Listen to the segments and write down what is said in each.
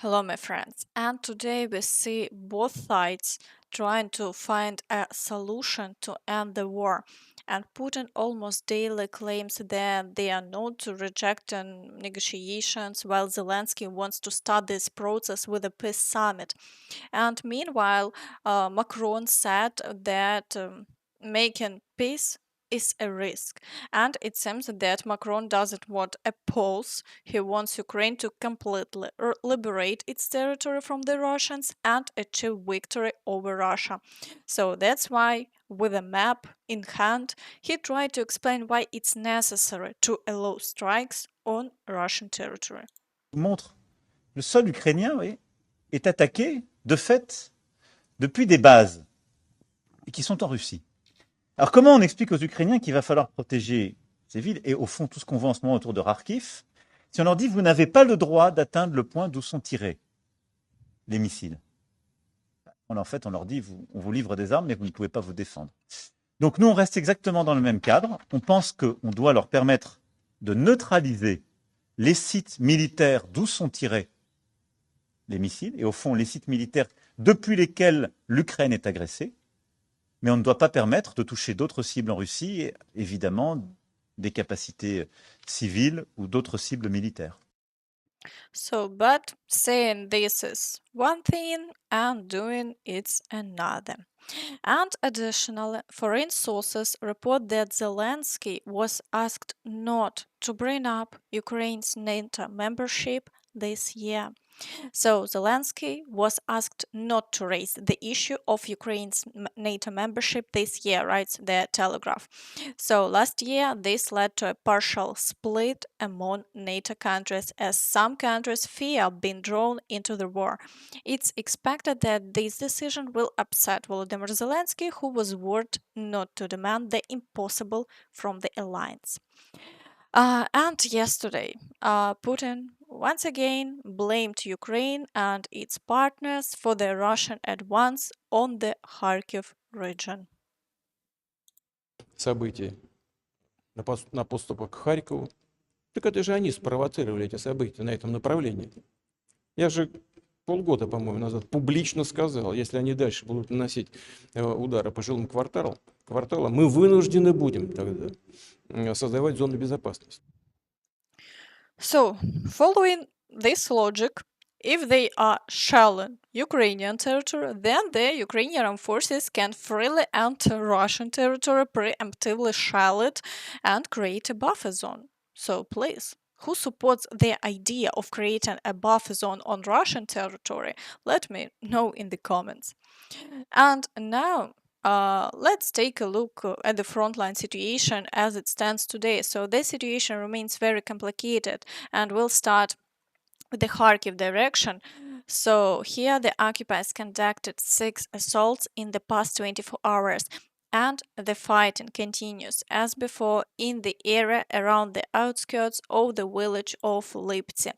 Hello, my friends, and today we see both sides trying to find a solution to end the war. And Putin almost daily claims that they are not to reject negotiations, while Zelensky wants to start this process with a peace summit. And meanwhile, Macron said that making peace is a risk. And it seems that Macron doesn't want a pause. He wants Ukraine to completely liberate its territory from the Russians and achieve victory over Russia. So that's why, with a map in hand, he tried to explain why it's necessary to allow strikes on Russian territory. Montre le sol ukrainien, oui, est attaqué de fait depuis des bases et qui sont en Russie. Alors comment on explique aux Ukrainiens qu'il va falloir protéger ces villes et au fond tout ce qu'on voit en ce moment autour de Kharkiv si on leur dit vous n'avez pas le droit d'atteindre le point d'où sont tirés les missiles? En fait, on leur dit on vous livre des armes mais vous ne pouvez pas vous défendre. Donc nous on reste exactement dans le même cadre. On pense qu'on doit leur permettre de neutraliser les sites militaires d'où sont tirés les missiles, et au fond les sites militaires depuis lesquels l'Ukraine est agressée, mais on ne doit pas permettre de toucher d'autres cibles en Russie, et évidemment des capacités civiles ou d'autres cibles militaires. So, but saying this is one thing and doing it's another. And additionally, foreign sources report that Zelensky was asked not to bring up Ukraine's NATO membership this year. So Zelensky was asked not to raise the issue of Ukraine's NATO membership this year, writes the Telegraph. So last year, this led to a partial split among NATO countries as some countries fear being drawn into the war. It's expected that this decision will upset Volodymyr Zelensky, who was warned not to demand the impossible from the alliance. And yesterday, Putin once again blamed Ukraine and its partners for the Russian advance on the Kharkiv region. События на подступах к Харькову. Так это же они спровоцировали эти события на этом направлении. Я же полгода, по-моему, назад публично сказал, если они дальше будут наносить удары по жилым кварталам, мы вынуждены будем тогда создавать зоны безопасности. So, following this logic, if they are shelling Ukrainian territory, then the Ukrainian armed forces can freely enter Russian territory, preemptively shell it, and create a buffer zone. So, please, who supports the idea of creating a buffer zone on Russian territory? Let me know in the comments. And now, let's take a look at the frontline situation as it stands today. So, this situation remains very complicated, and we'll start with the Kharkiv direction. So, here the occupiers conducted 6 assaults in the past 24 hours. And the fighting continues as before in the area around the outskirts of the village of Liptsi.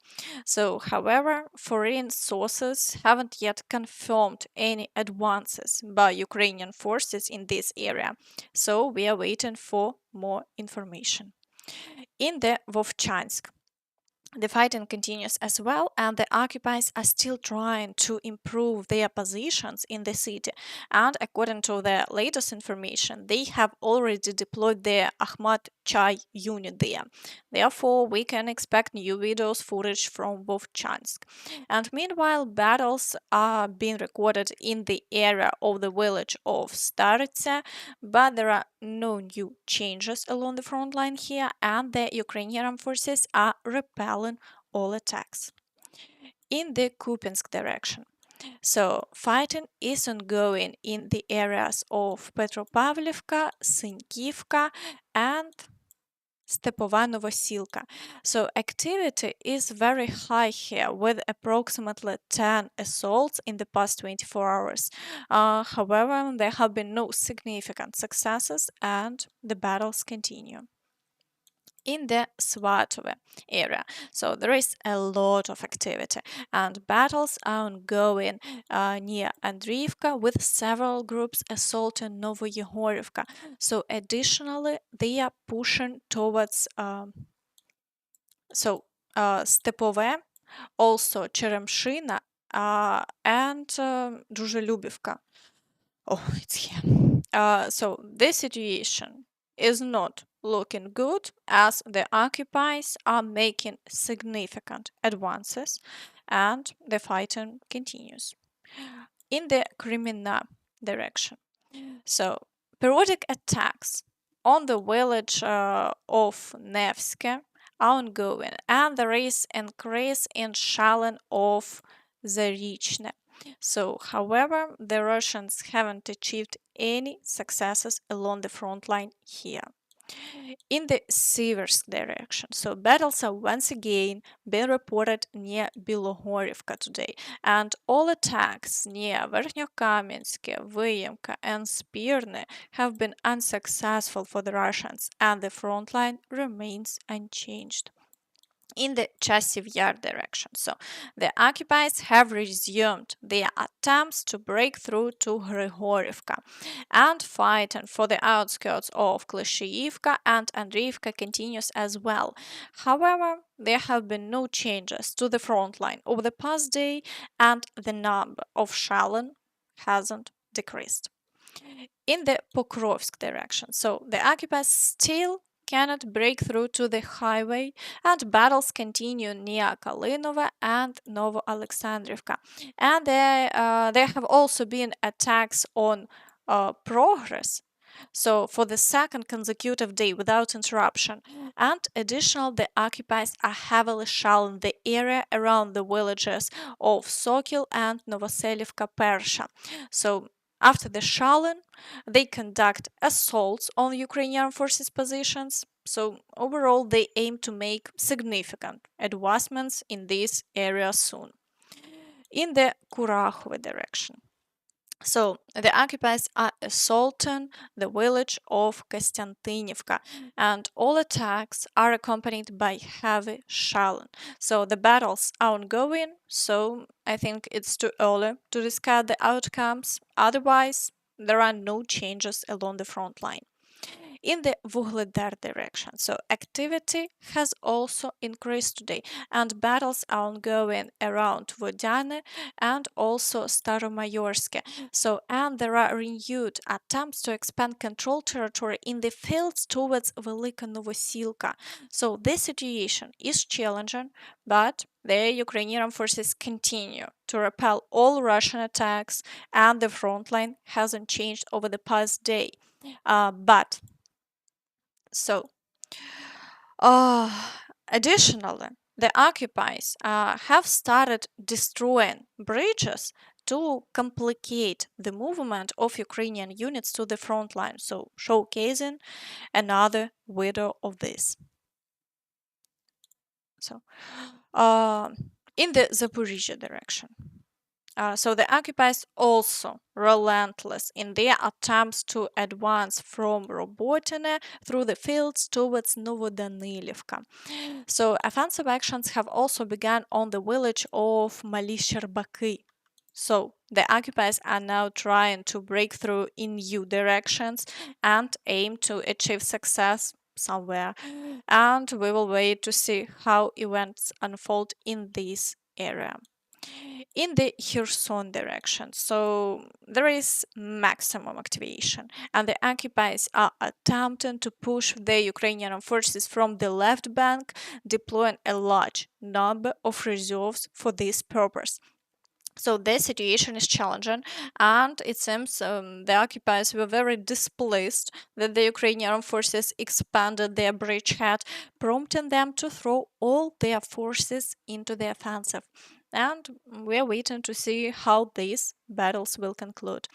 So, however, foreign sources haven't yet confirmed any advances by Ukrainian forces in this area. So, we are waiting for more information. In the Vovchansk, the fighting continues as well, and the occupiers are still trying to improve their positions in the city. And according to the latest information, they have already deployed their Ahmad Chai unit there. Therefore, we can expect new videos footage from Vovchansk. And meanwhile, battles are being recorded in the area of the village of Staritsa, but there are no new changes along the front line here, and the Ukrainian armed forces are repelling all attacks. In the Kupiansk direction, so fighting is ongoing in the areas of Petropavlivka, Sinkivka, and Stepova Novosilka. So activity is very high here with approximately 10 assaults in the past 24 hours. However, there have been no significant successes and the battles continue. In the Svatove area. So there is a lot of activity and battles are ongoing near Andriivka with several groups assaulting Novoyegorivka. So additionally, they are pushing towards Stepove also Черемшина, and Дружелюбівка. Oh, it's here. So this situation is not looking good as the occupiers are making significant advances and the fighting continues. In the Crimea direction, so periodic attacks on the village of Nevske are ongoing, and there is increase in shelling of Zarichne. So, however, the Russians haven't achieved any successes along the front line here. In the Siversk direction, so battles are once again being reported near Bilogorivka today, and all attacks near Verkhnyokamensky, Vyemka, and Spirne have been unsuccessful for the Russians, and the front line remains unchanged. In the Chasiv Yar direction. So the occupiers have resumed their attempts to break through to Grigorivka, and fighting for the outskirts of Klishchiivka and Andreevka continues as well. However, there have been no changes to the front line over the past day, and the number of shelling hasn't decreased. In the Pokrovsk direction, so the occupiers still cannot break through to the highway, and battles continue near Kalinova and Novo-Alexandrivka. And there have also been attacks on Progress, so for the second consecutive day without interruption. And additional, the occupiers are heavily shelling the area around the villages of Sokil and Novoselivka Persha. So after the shelling, they conduct assaults on Ukrainian forces positions. So overall, they aim to make significant advancements in this area soon. In the Kurakhove direction, so the occupiers are assaulting the village of Kostantinivka, and all attacks are accompanied by heavy shelling. So the battles are ongoing, so I think it's too early to discuss the outcomes. Otherwise, there are no changes along the front line. In the Vuhledar direction, so activity has also increased today, and battles are ongoing around Vodane and also Staromayorske. So, and there are renewed attempts to expand control territory in the fields towards Velika Novosilka. So this situation is challenging, but the Ukrainian forces continue to repel all Russian attacks, and the front line hasn't changed over the past day. Additionally, the occupiers have started destroying bridges to complicate the movement of Ukrainian units to the front line, so showcasing another video of this. So, in the Zaporizhia direction. So the occupiers also relentless in their attempts to advance from Robotine through the fields towards Novodanilivka. So offensive actions have also begun on the village of Mali-Sherbaki. So the occupiers are now trying to break through in new directions and aim to achieve success somewhere. And we will wait to see how events unfold in this area. In the Kherson direction, so there is maximum activation, and the occupiers are attempting to push the Ukrainian forces from the left bank, deploying a large number of reserves for this purpose. So the situation is challenging, and it seems the occupiers were very displeased that the Ukrainian forces expanded their bridgehead, prompting them to throw all their forces into the offensive. And we're waiting to see how these battles will conclude.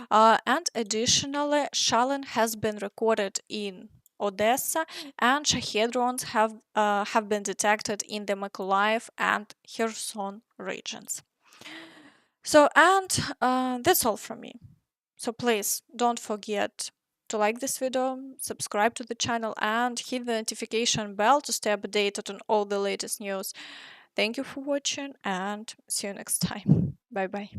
And additionally, shelling has been recorded in Odessa, and Shahed drones have been detected in the Mykolaiv and Kherson regions. So, and that's all from me. So please don't forget to like this video, subscribe to the channel, and hit the notification bell to stay updated on all the latest news. Thank you for watching, and see you next time. Bye bye.